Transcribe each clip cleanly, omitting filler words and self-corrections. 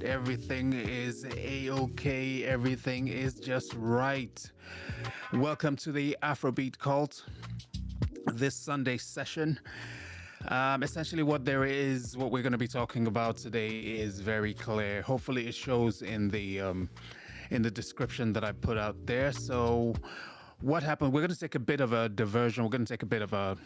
Everything is a-okay. Everything is just right. Welcome to the Afrobeat Cult, this Sunday session. Essentially, what we're going to be talking about today is very clear. Hopefully, it shows in the description that I put out there. So, what happened? We're going to take a bit of a diversion. We're going to take a bit of a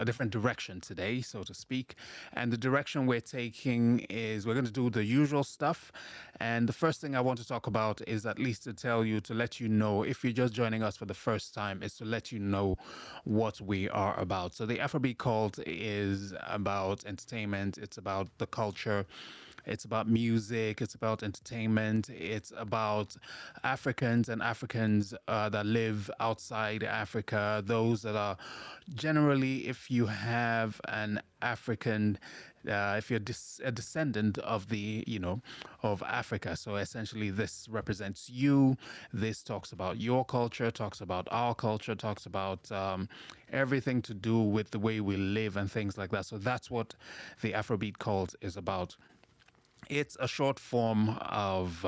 different direction today, so to speak. And the direction we're taking is we're going to do the usual stuff. And the first thing I want to talk about is at least to let you know, if you're just joining us for the first time, is to let you know what we are about. So the Afrobeat Cult is about entertainment. It's about the culture. It's about music. It's about entertainment. It's about Africans that live outside Africa. Those that are generally, if you have an African, if you're a descendant of of Africa. So essentially, this represents you. This talks about your culture, talks about our culture, talks about everything to do with the way we live and things like that. So that's what the Afrobeat Cult is about. It's a short form of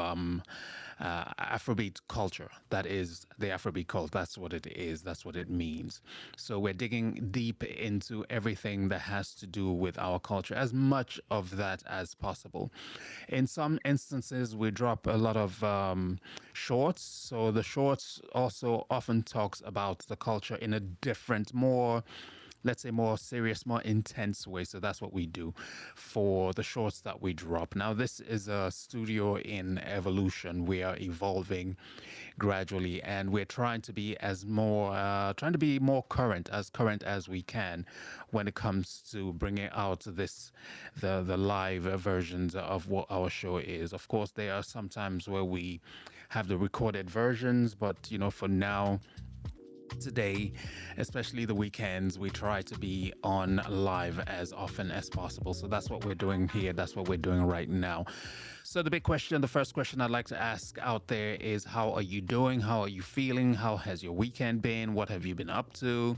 Afrobeat culture. That is the Afrobeat cult. That's what it is. That's what it means. So we're digging deep into everything that has to do with our culture, as much of that as possible. In some instances, we drop a lot of shorts. So the shorts also often talks about the culture in a different, more, let's say, more serious, more intense way. So that's what we do for the shorts that we drop. Now, this is a studio in evolution. We are evolving gradually, and we're trying to be more current as we can when it comes to bringing out the live versions of what our show is. Of course, there are some times where we have the recorded versions, but for now, today, especially the weekends, we try to be on live as often as possible. So that's what we're doing here. That's what we're doing right now. So the first question I'd like to ask out there is, how are you doing? How are you feeling? How has your weekend been? What have you been up to?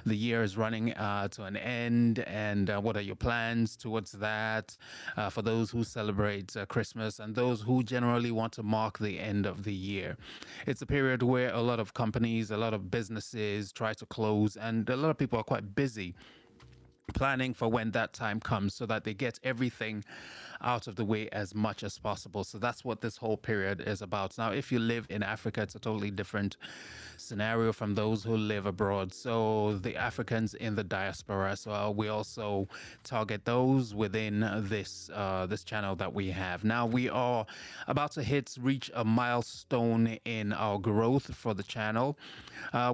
The year is running to an end, and what are your plans towards that? For those who celebrate Christmas and those who generally want to mark the end of the year. It's a period where a lot of companies, a lot of businesses try to close, and a lot of people are quite busy planning for when that time comes so that they get everything out of the way as much as possible. So that's what this whole period is about. Now, if you live in Africa, it's a totally different scenario from those who live abroad. So the Africans in the diaspora, so we also target those within this channel that we have. Now, we are about to reach a milestone in our growth for the channel.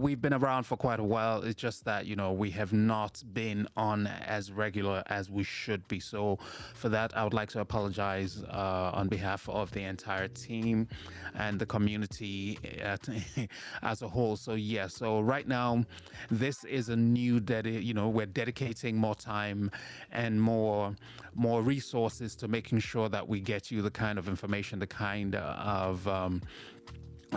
We've been around for quite a while. It's just that, we have not been on as regular as we should be. So for that, I would like to apologize on behalf of the entire team and the community as a whole. So so right now, this is a new we're dedicating more time and more resources to making sure that we get you the kind of information, the kind of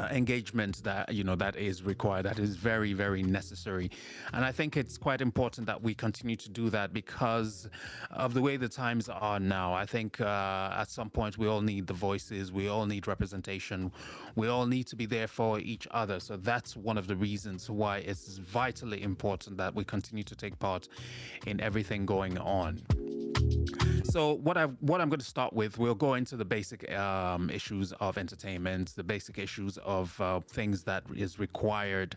engagement that is required, that is very, very necessary. And I think it's quite important that we continue to do that because of the way the times are now. I think at some point we all need the voices, we all need representation, we all need to be there for each other. So that's one of the reasons why it's vitally important that we continue to take part in everything going on. So what I'm going to start with, we'll go into the basic issues of entertainment, the basic issues of things that is required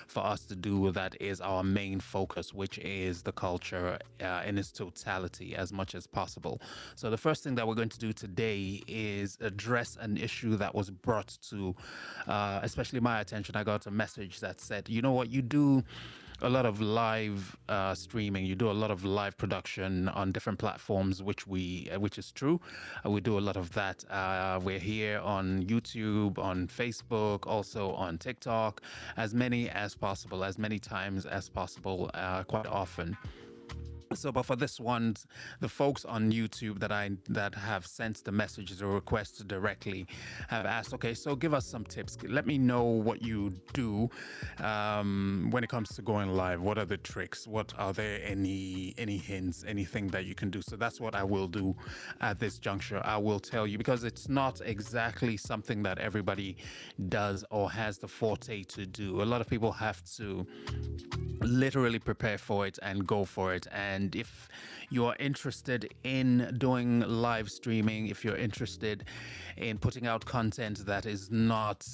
for us to do. That is our main focus, which is the culture in its totality as much as possible. So the first thing that we're going to do today is address an issue that was brought to, especially my attention. I got a message that said, you know what, you do a lot of live streaming. You do a lot of live production on different platforms, which is true. We do a lot of that. We're here on YouTube, on Facebook, also on TikTok, as many times as possible, quite often. So, but for this one, the folks on YouTube that have sent the messages or requests directly have asked, okay, so give us some tips. Let me know what you do when it comes to going live. What are the tricks? What are there any hints, anything that you can do? So that's what I will do at this juncture. I will tell you because it's not exactly something that everybody does or has the forte to do. A lot of people have to literally prepare for it and go for it. And if you're interested in doing live streaming, if you're interested in putting out content that is not,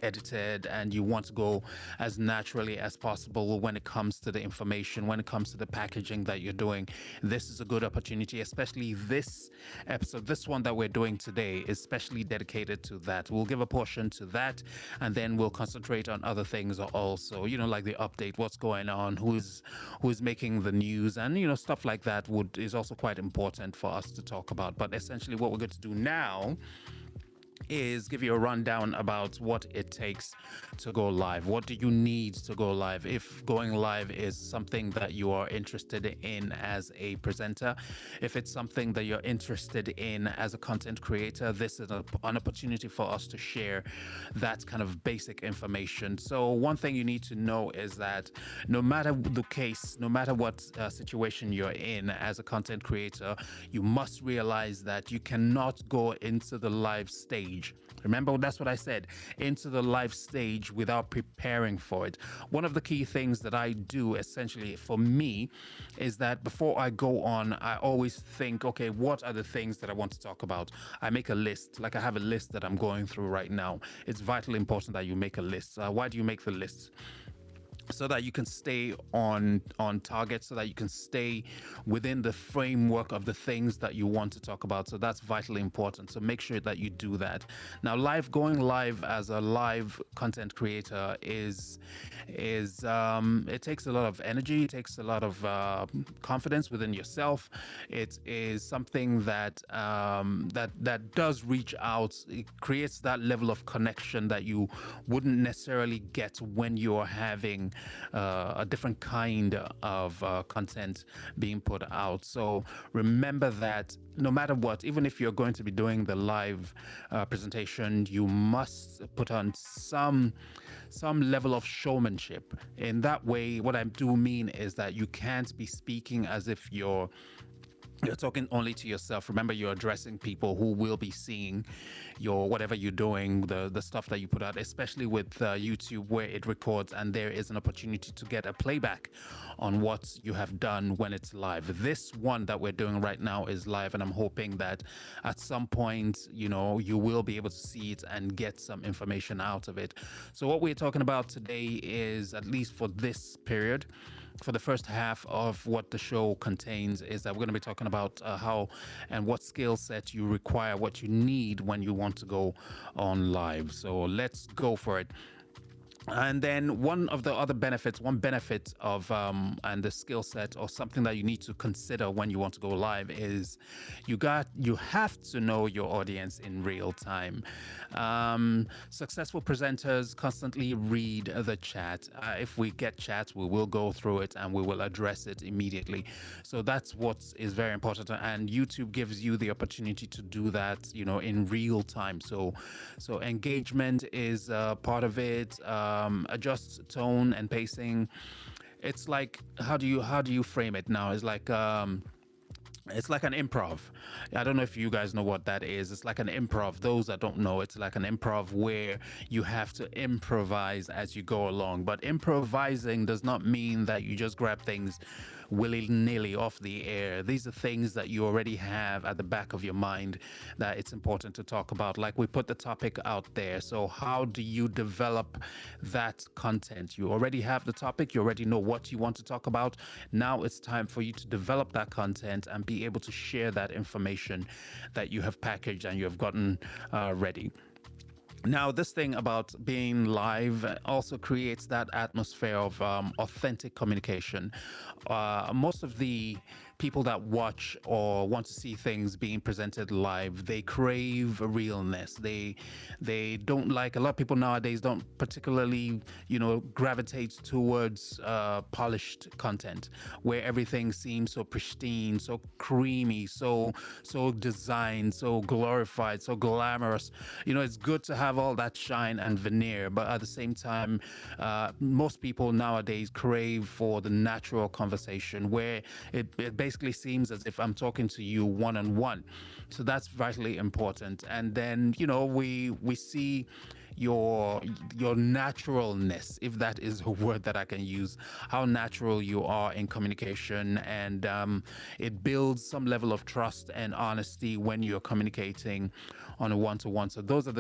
edited, and you want to go as naturally as possible when it comes to the information, when it comes to the packaging that you're doing, this is a good opportunity, especially this episode. This one that we're doing today is specially dedicated to that. We'll give a portion to that, and then we'll concentrate on other things also, like the update, what's going on, who's making the news, and stuff like that is also quite important for us to talk about. But essentially what we're going to do now is give you a rundown about what it takes to go live. What do you need to go live? If going live is something that you are interested in as a presenter, if it's something that you're interested in as a content creator, this is an opportunity for us to share that kind of basic information. So one thing you need to know is that no matter the case, no matter what situation you're in as a content creator, you must realize that you cannot go into the live stage. Remember, that's what I said, into the live stage without preparing for it. One of the key things that I do essentially for me is that before I go on, I always think, okay, what are the things that I want to talk about? I make a list, like I have a list that I'm going through right now. It's vitally important that you make a list. Why do you make the list? So that you can stay on target, so that you can stay within the framework of the things that you want to talk about. So that's vitally important. So make sure that you do that. Now, going live as a live content creator is it takes a lot of energy. It takes a lot of confidence within yourself. It is something that that does reach out. It creates that level of connection that you wouldn't necessarily get when you're having a different kind of content being put out. So remember that no matter what, even if you're going to be doing the live presentation, you must put on some level of showmanship. In that way, what I do mean is that you can't be speaking as if you're talking only to yourself. Remember, you're addressing people who will be seeing your whatever you're doing, the stuff that you put out, especially with YouTube, where it records and there is an opportunity to get a playback on what you have done when it's live. This one that we're doing right now is live, and I'm hoping that at some point, you will be able to see it and get some information out of it. So what we're talking about today is, at least for this period, for the first half of what the show contains, is that we're going to be talking about how and what skill set you require, what you need when you want to go on live. So let's go for it. And then one benefit of and the skill set, or something that you need to consider when you want to go live, is you have to know your audience in real time. Successful presenters constantly read the chat. If we get chat, we will go through it and we will address it immediately. So that's what is very important, and YouTube gives you the opportunity to do that, in real time. So engagement is part of it. Adjust tone and pacing. It's like, how do you frame it now? It's like an improv. I don't know if you guys know what that is. It's like an improv. Those that don't know, it's like an improv where you have to improvise as you go along. But improvising does not mean that you just grab things willy-nilly off the air. These are things that you already have at the back of your mind that it's important to talk about. Like, we put the topic out there. So how do you develop that content? You already have the topic. You already know what you want to talk about. Now it's time for you to develop that content and be able to share that information that you have packaged and you have gotten ready. Now, this thing about being live also creates that atmosphere of authentic communication. Most of the people that watch or want to see things being presented live, they crave realness. They don't like, a lot of people nowadays don't particularly, gravitate towards polished content where everything seems so pristine, so creamy, so designed, so glorified, so glamorous. It's good to have all that shine and veneer, but at the same time, most people nowadays crave for the natural conversation where it basically seems as if I'm talking to you one on one. So that's vitally important. And then, we see your naturalness, if that is a word that I can use, how natural you are in communication, and it builds some level of trust and honesty when you're communicating on a one-to-one. So those are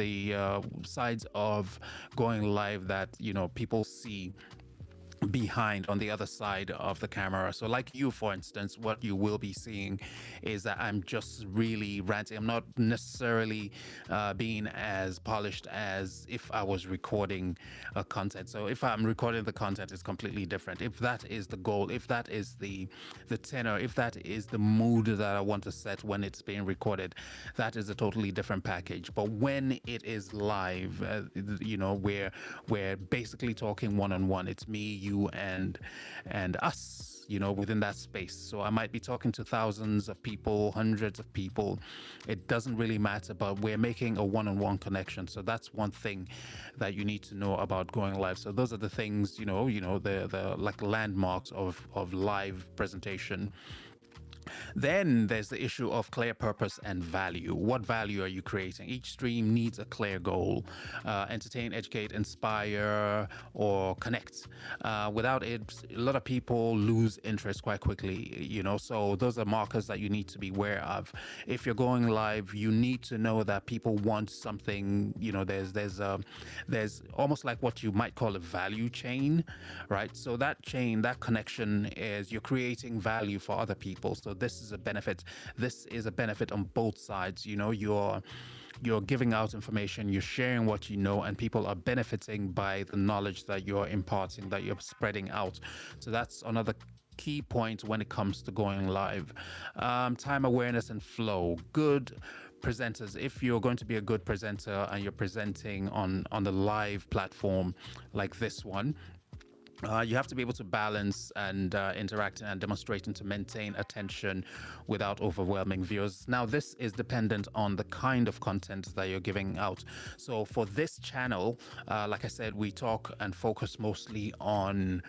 the sides of going live that people see behind on the other side of the camera. So like you, for instance, what you will be seeing is that I'm just really ranting. I'm not necessarily being as polished as if I was recording content. So if I'm recording the content, it's completely different. If that is the goal, if that is the tenor, if that is the mood that I want to set when it's being recorded, that is a totally different package. But when it is live, we're basically talking one-on-one. It's me, you, and us, within that space. So I might be talking to thousands of people, hundreds of people. It doesn't really matter, but we're making a one-on-one connection. So that's one thing that you need to know about going live. So those are the things, the like landmarks of live presentation. Then there's the issue of clear purpose and value. What value are you creating? Each stream needs a clear goal: entertain, educate, inspire, or connect. Without it, a lot of people lose interest quite quickly, so those are markers that you need to be aware of. If you're going live, you need to know that people want something. There's almost like what you might call a value chain, right? So that chain, that connection, is you're creating value for other people. So this is a benefit. This is a benefit on both sides. You're giving out information, you're sharing what you know, and people are benefiting by the knowledge that you're imparting, that you're spreading out. So that's another key point when it comes to going live. Time awareness and flow. Good presenters, if you're going to be a good presenter and you're presenting on the live platform like this one, you have to be able to balance and interact and demonstrate and to maintain attention without overwhelming viewers. Now, this is dependent on the kind of content that you're giving out. So for this channel, like I said, we talk and focus mostly on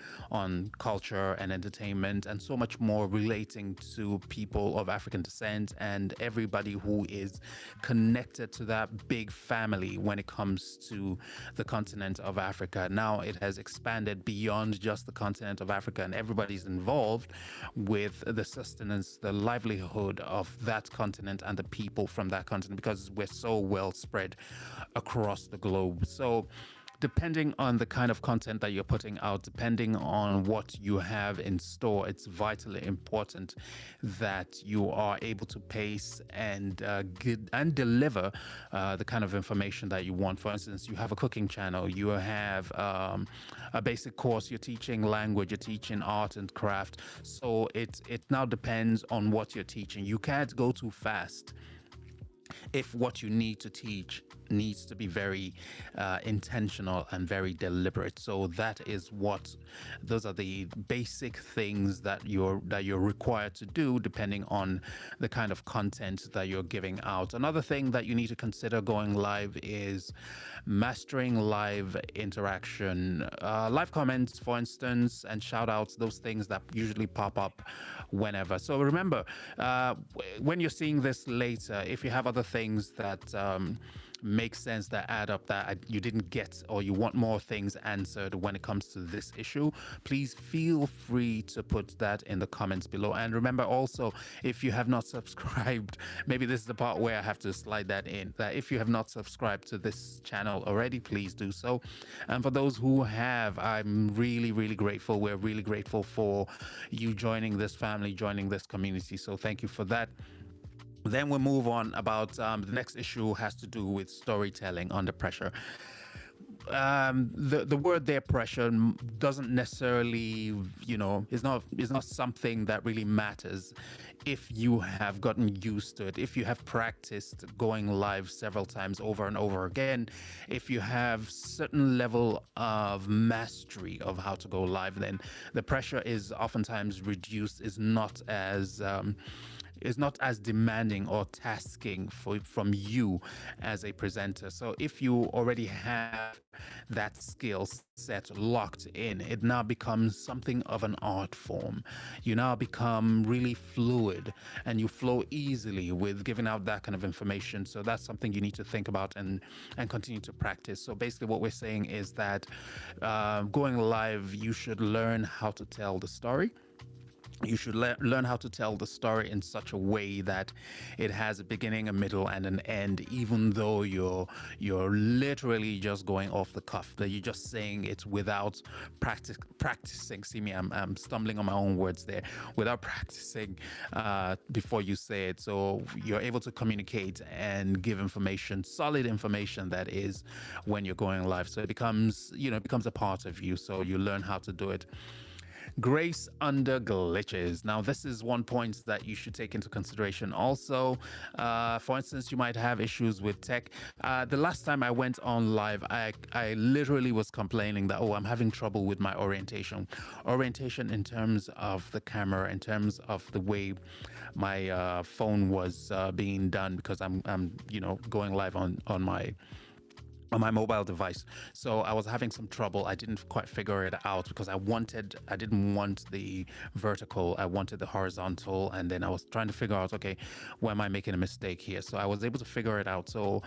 culture and entertainment, and so much more relating to people of African descent and everybody who is connected to that big family when it comes to the continent of Africa. Now it has expanded beyond just the continent of Africa, and everybody's involved with the sustenance, the livelihood of that continent and the people from that continent, because we're so well spread across the globe. So depending on the kind of content that you're putting out, depending on what you have in store, it's vitally important that you are able to pace and deliver the kind of information that you want. For instance, you have a cooking channel, you have a basic course, you're teaching language, you're teaching art and craft. So it now depends on what you're teaching. You can't go too fast if what you need to teach needs to be very intentional and very deliberate. So those are the basic things that you're required to do depending on the kind of content that you're giving out. Another thing that you need to consider going live is mastering live interaction, live comments, for instance, and shout outs, those things that usually pop up whenever. So remember, when you're seeing this later, if you have other things that make sense, that add up, that you didn't get, or you want more things answered when it comes to this issue, please feel free to put that in the comments below. And remember also, if you have not subscribed, maybe this is the part where I have to slide that in, that if you have not subscribed to this channel already, please do so. And for those who have, I'm really, really grateful. We're really grateful for you joining this family, joining this community. So thank you for that. Then we'll move on about the next issue has to do with storytelling under pressure. the word there, pressure, doesn't necessarily, is not something that really matters if you have gotten used to it, if you have practiced going live several times over and over again, if you have certain level of mastery of how to go live, then the pressure is oftentimes reduced, is not as demanding or tasking from you as a presenter. So if you already have that skill set locked in, it now becomes something of an art form. You now become really fluid and you flow easily with giving out that kind of information. So that's something you need to think about and continue to practice. So basically what we're saying is that going live, you should learn how to tell the story. You should learn how to tell the story in such a way that it has a beginning, a middle, and an end, even though you're literally just going off the cuff, that you're just saying it without practicing. See me, I'm stumbling on my own words there, without practicing before you say it. So you're able to communicate and give information, solid information, that is, when you're going live. So it becomes a part of you. So you learn how to do it. Grace under glitches. Now, this is one point that you should take into consideration also. For instance, you might have issues with tech. The last time I went on live, I literally was complaining that, I'm having trouble with my orientation. Orientation in terms of the camera, in terms of the way my phone was being done, because I'm going live on my mobile device. So I was having some trouble. I didn't quite figure it out because I didn't want the vertical, I wanted the horizontal. And then I was trying to figure out, okay, where am I making a mistake here? So I was able to figure it out. So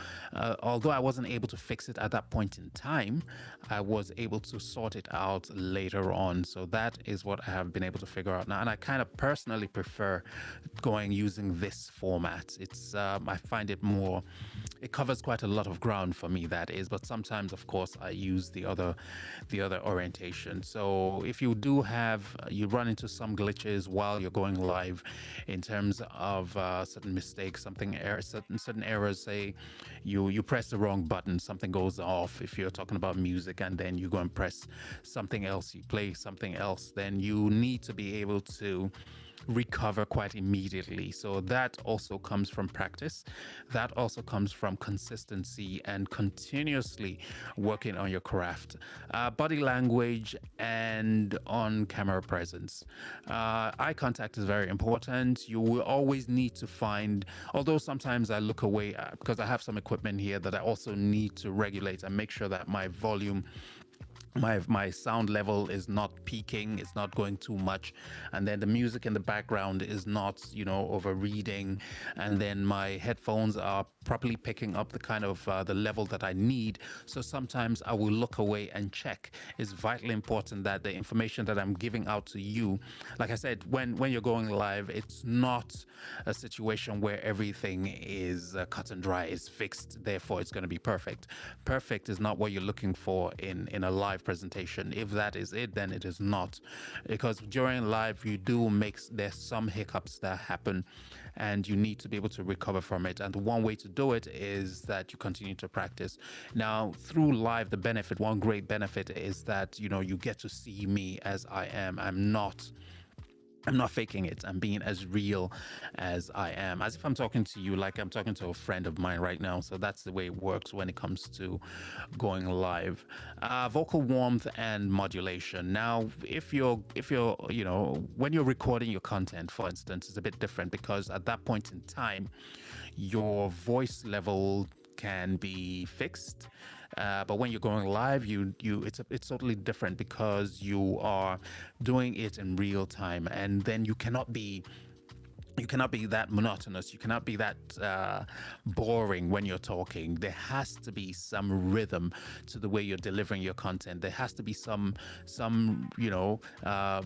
although I wasn't able to fix it at that point in time, I was able to sort it out later on. So that is what I have been able to figure out now. And I kind of personally prefer using this format. I find it covers quite a lot of ground for me, that is, but sometimes, of course, I use the other orientation. So if you run into some glitches while you're going live in terms of certain mistakes, certain errors, say you press the wrong button, something goes off. If you're talking about music and then you go and press something else, you play something else, then you need to be able to recover quite immediately. So that also comes from practice. That also comes from consistency and continuously working on your craft. Body language and on camera presence. Eye contact is very important. You will always need to find, although sometimes I look away because I have some equipment here that I also need to regulate and make sure that my volume, my sound level is not peaking, it's not going too much, and then the music in the background is not overreading, and then my headphones are properly picking up the kind of the level that I need. So sometimes I will look away and check. It's vitally important that the information that I'm giving out to you, like I said, when you're going live, it's not a situation where everything is cut and dry, it's fixed, therefore it's going to be perfect. Perfect is not what you're looking for in a live presentation. If that is it, then it is not, because during live there's some hiccups that happen and you need to be able to recover from it. And one way to do it is that you continue to practice. Now, through live, one great benefit is that you get to see me as I am. I'm not faking it. I'm being as real as I am, as if I'm talking to you, like I'm talking to a friend of mine right now. So that's the way it works when it comes to going live. Vocal warmth and modulation. Now, if you're when you're recording your content, for instance, it's a bit different, because at that point in time, your voice level can be fixed. But when you're going live, it's totally different, because you are doing it in real time, and then you cannot be that monotonous. You cannot be that boring when you're talking. There has to be some rhythm to the way you're delivering your content. There has to be some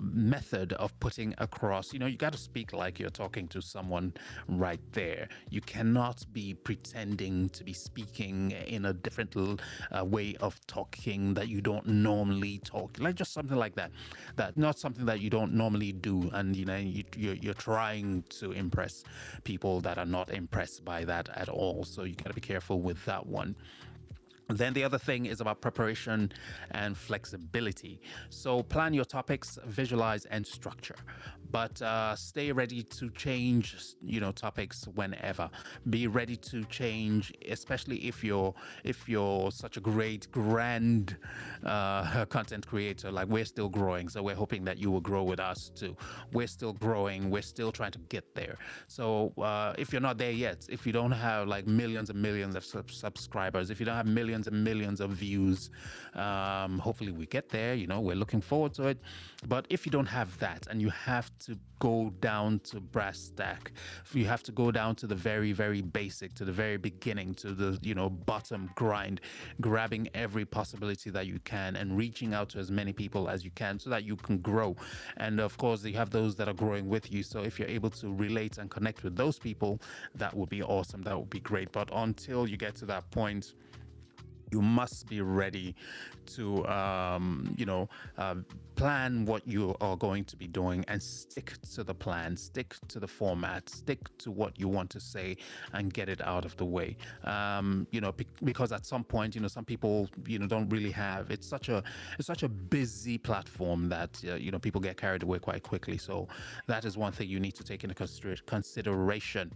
method of putting across. You got to speak like you're talking to someone right there. You cannot be pretending to be speaking in a different way of talking that you don't normally talk. Like just something like that. That not something that you don't normally do, and you're trying to impress people that are not impressed by that at all. So you got to be careful with that one. Then the other thing is about preparation and flexibility. So plan your topics, visualize, and structure. But stay ready to change, topics whenever. Be ready to change, especially if you're such a great, grand content creator. Like we're still growing, so we're hoping that you will grow with us too. We're still growing. We're still trying to get there. So if you're not there yet, if you don't have like millions and millions of subscribers, if you don't have millions and millions of views, hopefully we get there. We're looking forward to it. But if you don't have that, and you have to go down to brass tack, you have to go down to the very, very basic, to the very beginning, to the bottom grind, grabbing every possibility that you can and reaching out to as many people as you can so that you can grow. And of course, you have those that are growing with you. So if you're able to relate and connect with those people, that would be awesome. That would be great. But until you get to that point, you must be ready to, plan what you are going to be doing and stick to the plan, stick to the format, stick to what you want to say and get it out of the way. Because at some point, some people, don't really have, it's such a busy platform that, people get carried away quite quickly. So that is one thing you need to take into consideration.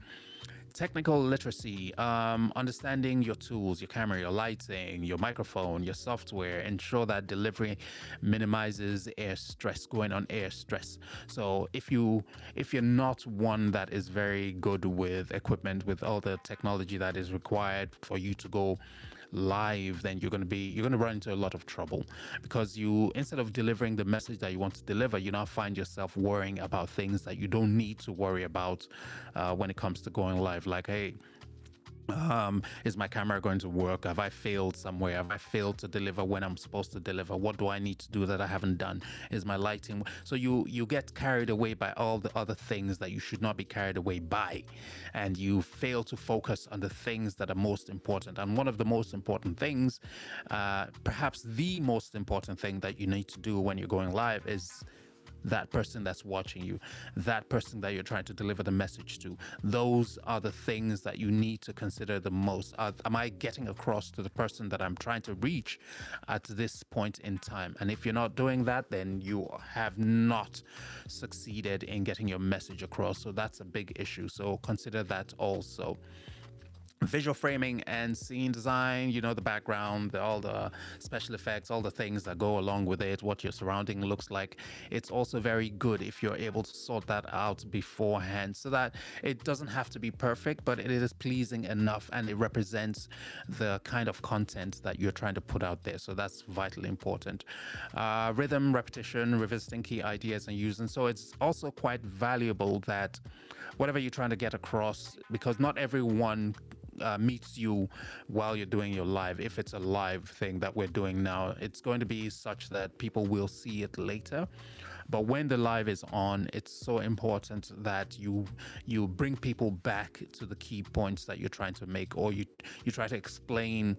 Technical literacy, understanding your tools, your camera, your lighting, your microphone, your software. Ensure that delivery minimizes air stress, going on air stress. So if you're not one that is very good with equipment, with all the technology that is required for you to go live, then you're going to run into a lot of trouble, because you, instead of delivering the message that you want to deliver, you now find yourself worrying about things that you don't need to worry about when it comes to going live. Like, hey, is my camera going to work? Have I failed somewhere? Have I failed to deliver when I'm supposed to deliver? What do I need to do that I haven't done? Is my lighting? So you get carried away by all the other things that you should not be carried away by, and you fail to focus on the things that are most important. And one of the most important things, perhaps the most important thing that you need to do when you're going live, is that person that's watching you, that person that you're trying to deliver the message to. Those are the things that you need to consider the most. Am I getting across to the person that I'm trying to reach at this point in time? And if you're not doing that, then you have not succeeded in getting your message across. So that's a big issue. So consider that also. Visual framing and scene design, the background, all the special effects, all the things that go along with it, what your surrounding looks like. It's also very good if you're able to sort that out beforehand, so that it doesn't have to be perfect, but it is pleasing enough and it represents the kind of content that you're trying to put out there. So that's vitally important. Rhythm, repetition, revisiting key ideas and using. So it's also quite valuable that whatever you're trying to get across, because not everyone meets you while you're doing your live. If it's a live thing that we're doing now, it's going to be such that people will see it later. But when the live is on, it's so important that you bring people back to the key points that you're trying to make, or you try to explain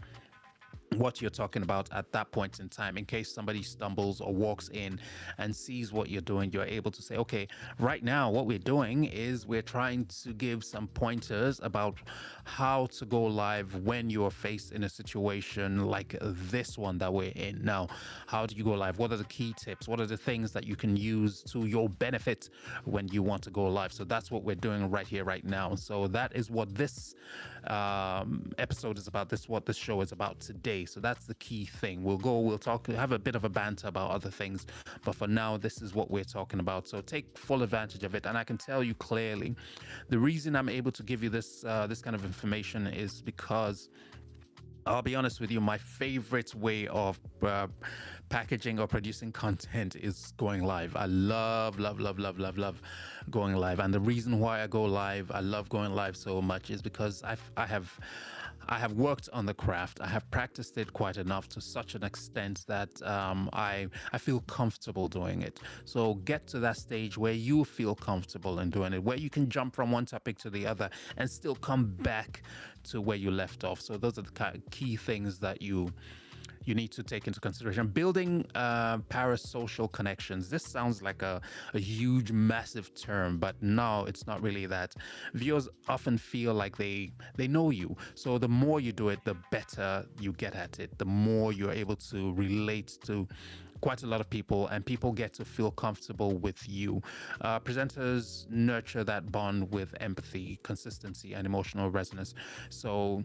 what you're talking about at that point in time. In case somebody stumbles or walks in and sees what you're doing, you're able to say, okay, right now what we're doing is we're trying to give some pointers about how to go live when you're faced in a situation like this one that we're in now. How do you go live? What are the key tips? What are the things that you can use to your benefit when you want to go live? So that's what we're doing right here, right now. So that is what this episode is about. This is what this show is about today. So that's the key thing. We'll talk, have a bit of a banter about other things, but for now, this is what we're talking about. So take full advantage of it. And I can tell you clearly, the reason I'm able to give you this kind of information is because, I'll be honest with you, my favorite way of packaging or producing content is going live. I love going live. And the reason why I go live, I love going live so much, is because I have worked on the craft. I have practiced it quite enough, to such an extent that I feel comfortable doing it. So get to that stage where you feel comfortable in doing it, where you can jump from one topic to the other and still come back to where you left off. So those are the key things that you you need to take into consideration. Building parasocial connections. This sounds like a huge, massive term, but no, it's not really that. Viewers often feel like they know you. So the more you do it, the better you get at it. The more you're able to relate to quite a lot of people, and people get to feel comfortable with you. Presenters nurture that bond with empathy, consistency, and emotional resonance. So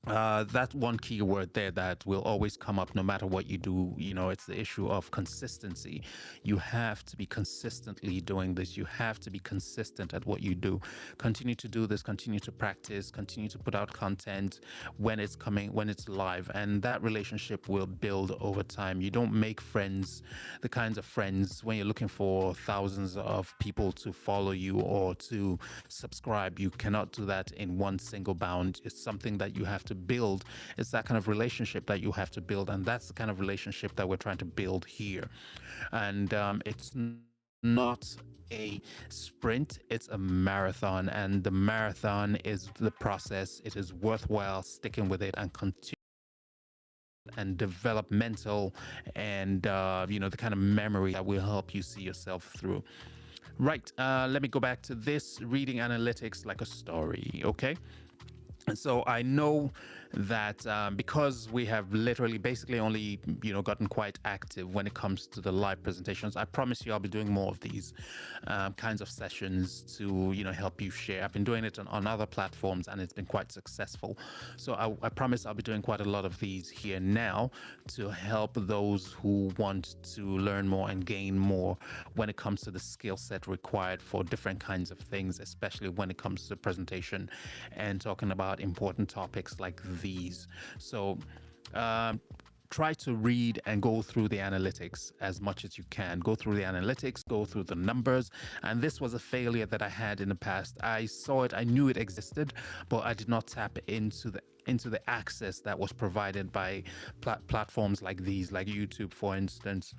that's one key word there that will always come up no matter what you do. You know, it's the issue of consistency. You have to be consistently doing this. You have to be consistent at what you do. Continue to do this, continue to practice, continue to put out content when it's coming, when it's live. And that relationship will build over time. You don't make friends, the kinds of friends, when you're looking for thousands of people to follow you or to subscribe. You cannot do that in one single bound. It's something that you have to build. It's that kind of relationship that you have to build, and that's the kind of relationship that we're trying to build here. And it's not a sprint, it's a marathon, and the marathon is the process. It is worthwhile sticking with it and continue and developmental, and the kind of memory that will help you see yourself through. Right, let me go back to this reading analytics like a story, okay? And so I know that because we have literally basically only, gotten quite active when it comes to the live presentations, I promise you I'll be doing more of these kinds of sessions to, help you share. I've been doing it on other platforms and it's been quite successful. So I promise I'll be doing quite a lot of these here now to help those who want to learn more and gain more when it comes to the skill set required for different kinds of things, especially when it comes to presentation and talking about important topics like these. So try to read and go through the analytics as much as you can. Go through the analytics, go through the numbers. And this was a failure that I had in the past. I saw it, I knew it existed, but I did not tap into the access that was provided by platforms like these, like YouTube, for instance.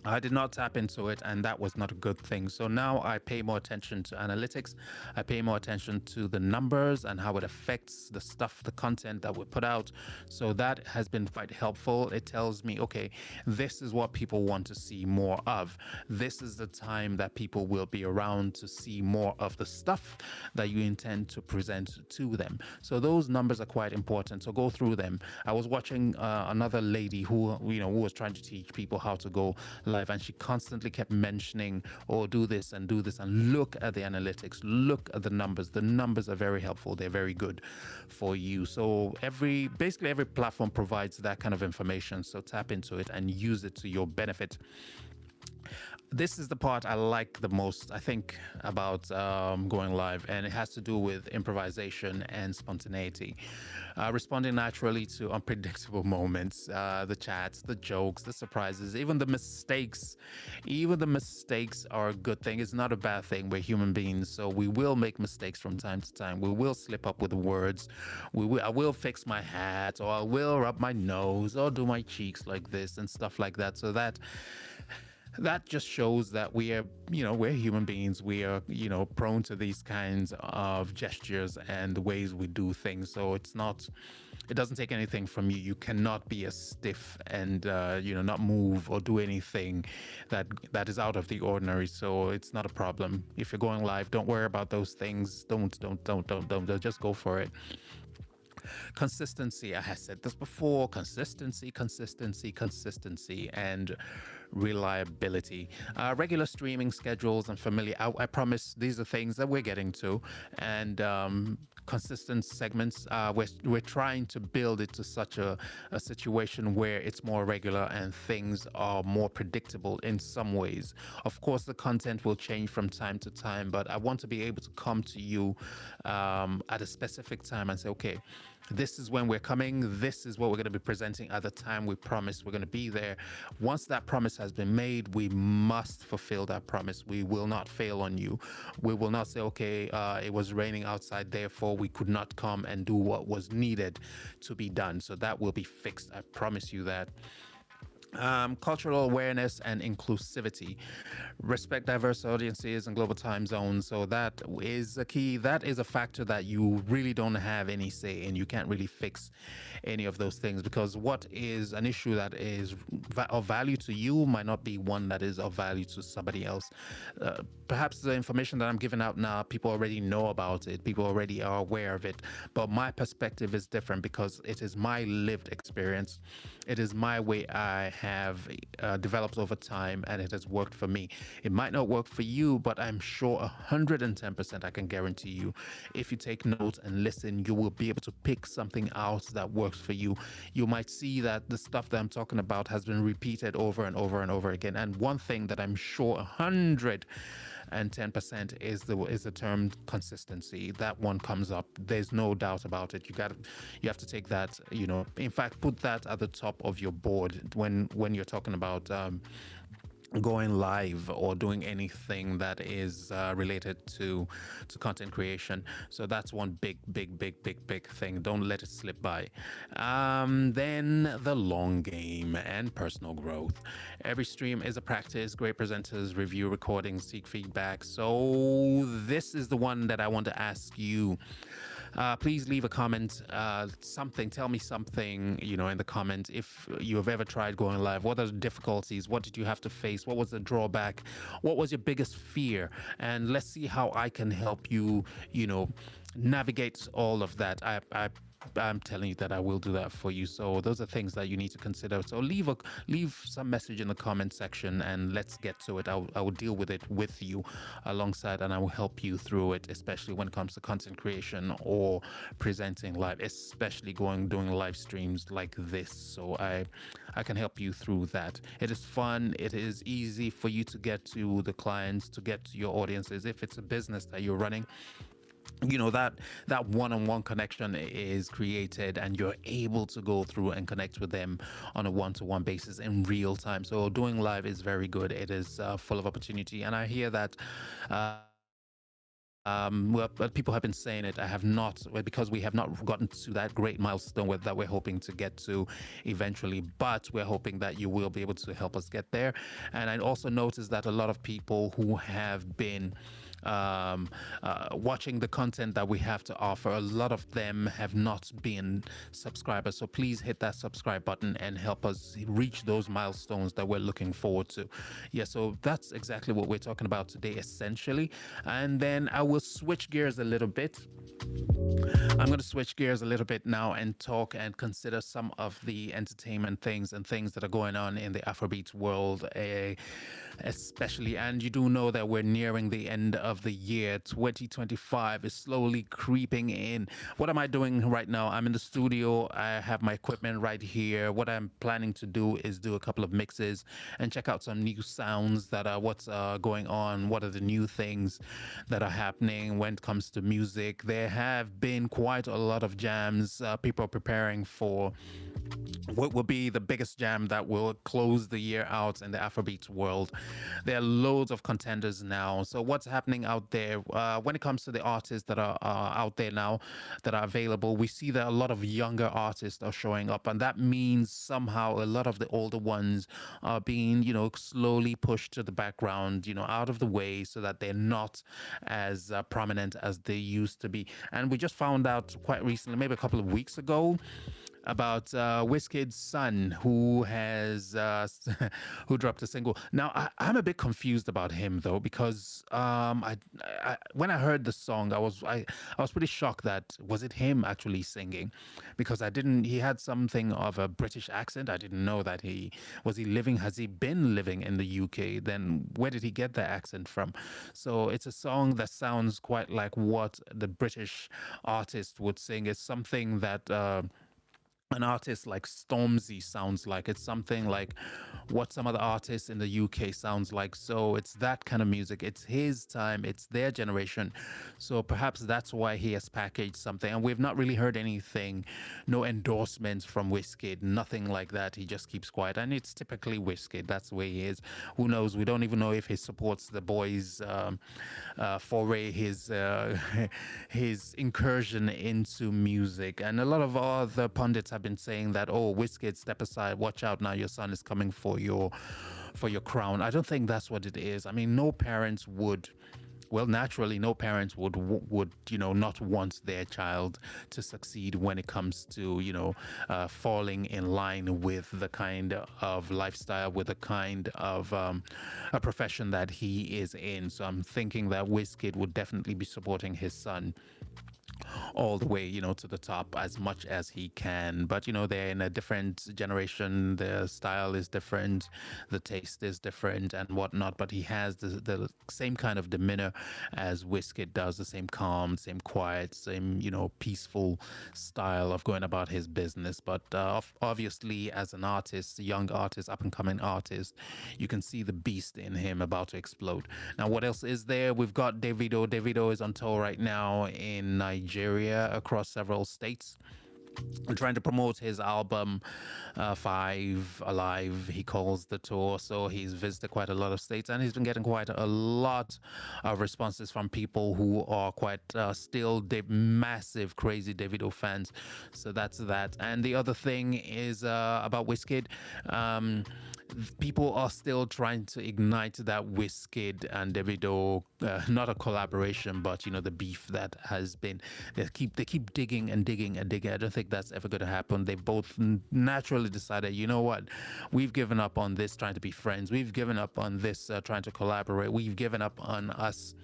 I did not tap into it, and that was not a good thing. So now I pay more attention to analytics. I pay more attention to the numbers and how it affects the stuff, the content that we put out. So that has been quite helpful. It tells me, okay, this is what people want to see more of. This is the time that people will be around to see more of the stuff that you intend to present to them. So those numbers are quite important. So go through them. I was watching another lady who was trying to teach people how to go live, and she constantly kept mentioning, oh, do this and look at the analytics, look at the numbers. The numbers are very helpful. They're very good for you. So basically every platform provides that kind of information. So tap into it and use it to your benefit. This is the part I like the most, I think, about going live, and it has to do with improvisation and spontaneity. Responding naturally to unpredictable moments, the chats, the jokes, the surprises, even the mistakes. Even the mistakes are a good thing. It's not a bad thing. We're human beings, so we will make mistakes from time to time. We will slip up with the words. I will fix my hat, or I will rub my nose, or do my cheeks like this and stuff like that. So that just shows that we're human beings. We are, prone to these kinds of gestures and the ways we do things. So it doesn't take anything from you. You cannot be as stiff and, not move or do anything that is out of the ordinary. So it's not a problem. If you're going live, don't worry about those things. Don't. Just go for it. Consistency. I have said this before. Consistency, and reliability. Regular streaming schedules and familiar. I promise these are things that we're getting to, and consistent segments. We're trying to build it to such a situation where it's more regular and things are more predictable in some ways. Of course, the content will change from time to time, but I want to be able to come to you at a specific time and say, okay, this is when we're coming. This is what we're going to be presenting at the time we promise we're going to be there. Once that promise has been made, we must fulfill that promise. We will not fail on you. We will not say, okay, it was raining outside, therefore we could not come and do what was needed to be done. So that will be fixed. I promise you that. Cultural awareness and inclusivity, respect diverse audiences and global time zones. So that is a key. That is a factor that you really don't have any say in. You can't really fix any of those things, because what is an issue that is of value to you might not be one that is of value to somebody else. Perhaps the information that I'm giving out now, people already know about it, people already are aware of it, but my perspective is different because it is my lived experience. It is my way I have developed over time, and it has worked for me. It might not work for you, but I'm sure 110% I can guarantee you, if you take note and listen, you will be able to pick something out that works for you. You might see that the stuff that I'm talking about has been repeated over and over and over again. And one thing that I'm sure 110% is the term consistency. That one comes up. There's no doubt about it. You have to take that, in fact, put that at the top of your board when you're talking about going live or doing anything that is related to content creation. So that's one big thing. Don't let it slip by. Then the long game and personal growth. Every stream is a practice. Great presenters review recordings, seek feedback. So this is the one that I want to ask you. Please leave a comment, tell me something, in the comment. If you have ever tried going live, what are the difficulties? What did you have to face? What was the drawback? What was your biggest fear? And let's see how I can help you, navigate all of that. I'm telling you that I will do that for you. So those are things that you need to consider. So leave some message in the comment section, and let's get to it. I will deal with it with you alongside, and I will help you through it, especially when it comes to content creation or presenting live, especially doing live streams like this. So I can help you through that. It is fun. It is easy for you to get to the clients, to get to your audiences. If it's a business that you're running, that one-on-one connection is created, and you're able to go through and connect with them on a one-to-one basis in real time. So doing live is very good. It is full of opportunity, and I hear that well, but people have been saying it. I have not, because we have not gotten to that great milestone that we're hoping to get to eventually. But we're hoping that you will be able to help us get there. And I also noticed that a lot of people who have been watching the content that we have to offer, a lot of them have not been subscribers. So please hit that subscribe button and help us reach those milestones that we're looking forward to. Yeah, so that's exactly what we're talking about today, essentially. And then I will switch gears a little bit. I'm going to switch gears a little bit now and talk and consider some of the entertainment things and things that are going on in the Afrobeat world, especially. And you do know that we're nearing the end of the year. 2025 is slowly creeping in. What am I doing right now? I'm in the studio. I have my equipment right here. What I'm planning to do is do a couple of mixes and check out some new sounds that are what's going on. What are the new things that are happening when it comes to music? There have been quite a lot of jams. People are preparing for what will be the biggest jam that will close the year out in the Afrobeat world. There are loads of contenders now. So what's happening out there when it comes to the artists that are out there now that are available? We see that a lot of younger artists are showing up, and that means somehow a lot of the older ones are being, slowly pushed to the background, out of the way, so that they're not as prominent as they used to be. And we just found out quite recently, maybe a couple of weeks ago, about Wizkid's son, who has who dropped a single. Now I'm a bit confused about him though, because when I heard the song, I was pretty shocked that was it him actually singing, because I didn't. He had something of a British accent. I didn't know that he living. Has he been living in the UK? Then where did he get that accent from? So it's a song that sounds quite like what the British artist would sing. It's something that an artist like Stormzy sounds like. It's something like what some other artists in the UK sounds like. So it's that kind of music. It's his time. It's their generation. So perhaps that's why he has packaged something. And we've not really heard anything, no endorsements from Wizkid, nothing like that. He just keeps quiet. And it's typically Wizkid. That's the way he is. Who knows? We don't even know if he supports the boys' foray, his incursion into music. And a lot of other pundits have been saying that, oh, Wizkid, step aside, watch out now, your son is coming for your crown. I don't think that's what it is. I mean, no parents would, well, naturally, no parents would not want their child to succeed when it comes to falling in line with the kind of lifestyle, with the kind of a profession that he is in. So I'm thinking that Wizkid would definitely be supporting his son all the way, to the top as much as he can. But, they're in a different generation. The style is different. The taste is different and whatnot. But he has the same kind of demeanor as Wizkid does, the same calm, same quiet, same, peaceful style of going about his business. But obviously, as an artist, a young artist, up and coming artist, you can see the beast in him about to explode. Now, what else is there? We've got Davido. Davido is on tour right now in Nigeria, across several states, trying to promote his album Five Alive, he calls the tour. So he's visited quite a lot of states, and he's been getting quite a lot of responses from people who are quite still massive, crazy Davido fans. So that's that. And the other thing is about Wizkid. People are still trying to ignite that Wizkid and Davido, not a collaboration, but the beef that has been. They keep digging and digging and digging. I don't think that's ever going to happen. They both naturally decided, you know what, we've given up on this trying to be friends. We've given up on this trying to collaborate. We've given up on us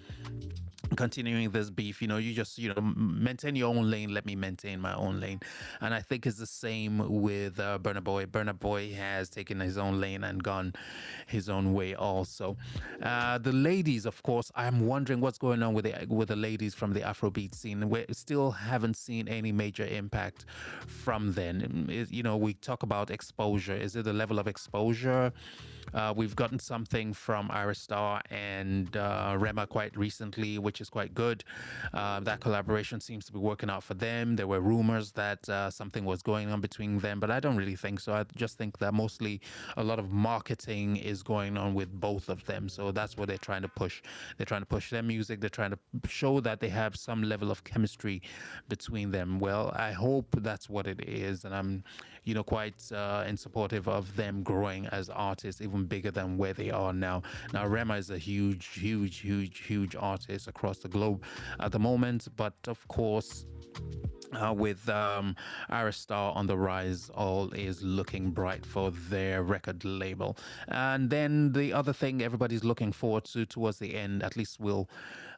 continuing this beef. You just maintain your own lane, let me maintain my own lane. And I think it's the same with Burna Boy. Burna Boy has taken his own lane and gone his own way also. The ladies, of course, I'm wondering what's going on with the ladies from the Afrobeat scene. We still haven't seen any major impact from them. We talk about exposure. Is it the level of exposure? We've gotten something from Iris Star and Rema quite recently, which is quite good. That collaboration seems to be working out for them. There were rumors that something was going on between them, but I don't really think so. I just think that mostly a lot of marketing is going on with both of them. So that's what they're trying to push. They're trying to push their music. They're trying to show that they have some level of chemistry between them. Well, I hope that's what it is. And I'm, quite in supportive of them growing as artists, even bigger than where they are now. Now, Rema is a huge artist across the globe at the moment, but of course, with Iris Star on the rise, all is looking bright for their record label. And then the other thing everybody's looking forward to towards the end, at least we'll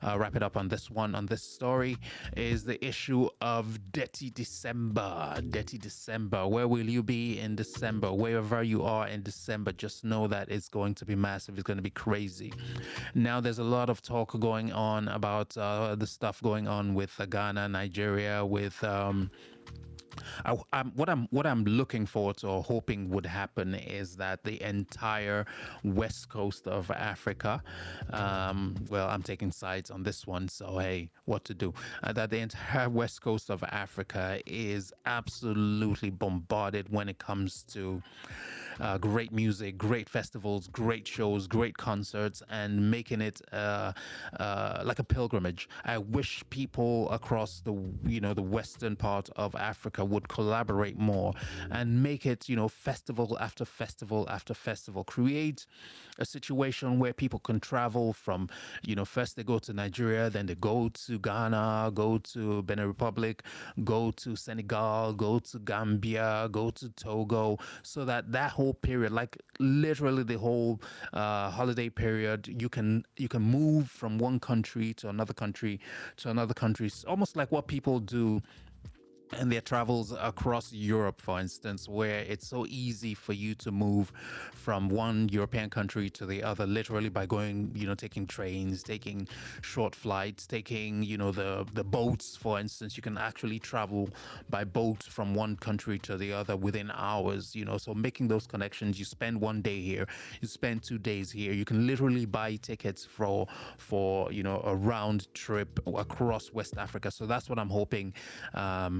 wrap it up on this story, is the issue of Dirty December. Dirty December. Where will you be in December? Wherever you are in December, just know that it's going to be massive. It's going to be crazy. Now, there's a lot of talk going on about the stuff going on with Ghana, Nigeria, with what I'm looking forward to or hoping would happen is that the entire west coast of Africa, well, I'm taking sides on this one, so hey, what to do? That the entire west coast of Africa is absolutely bombarded when it comes to great music, great festivals, great shows, great concerts, and making it like a pilgrimage. I wish people across the the western part of Africa would collaborate more and make it festival after festival after festival. Create a situation where people can travel from first they go to Nigeria, then they go to Ghana, go to Benin Republic, go to Senegal, go to Gambia, go to Togo, so that whole period, like literally the whole holiday period, you can move from one country to another country to another country. It's almost like what people do and their travels across Europe, for instance, where it's so easy for you to move from one European country to the other, literally by going, taking trains, taking short flights, taking, the boats, for instance. You can actually travel by boat from one country to the other within hours, so making those connections. You spend one day here, you spend 2 days here. You can literally buy tickets for a round trip across West Africa. So that's what I'm hoping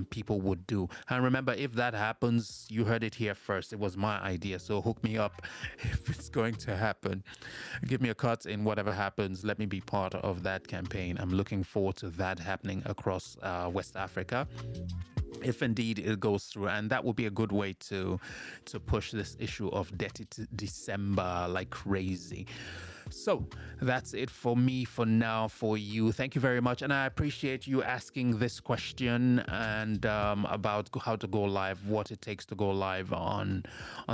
people would do. And remember, if that happens, you heard it here first. It was my idea. So hook me up if it's going to happen. Give me a cut in whatever happens. Let me be part of that campaign. I'm looking forward to that happening across West Africa. if indeed it goes through, and that would be a good way to push this issue of debt to December like crazy. So that's it for me for now. For you, thank you very much, and I appreciate you asking this question and about how to go live, what it takes to go live on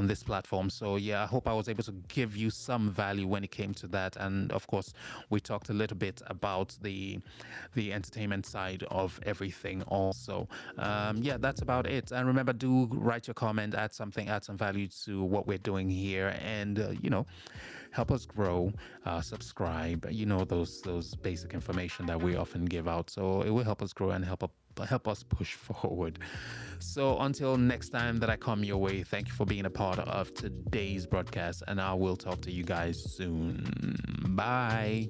this platform. So yeah, I hope I was able to give you some value when it came to that, and of course we talked a little bit about the entertainment side of everything also. Yeah, that's about it. And remember, do write your comment, add something, add some value to what we're doing here, and help us grow. Subscribe. Those basic information that we often give out. So it will help us grow and help us push forward. So until next time that I come your way, thank you for being a part of today's broadcast, and I will talk to you guys soon. Bye.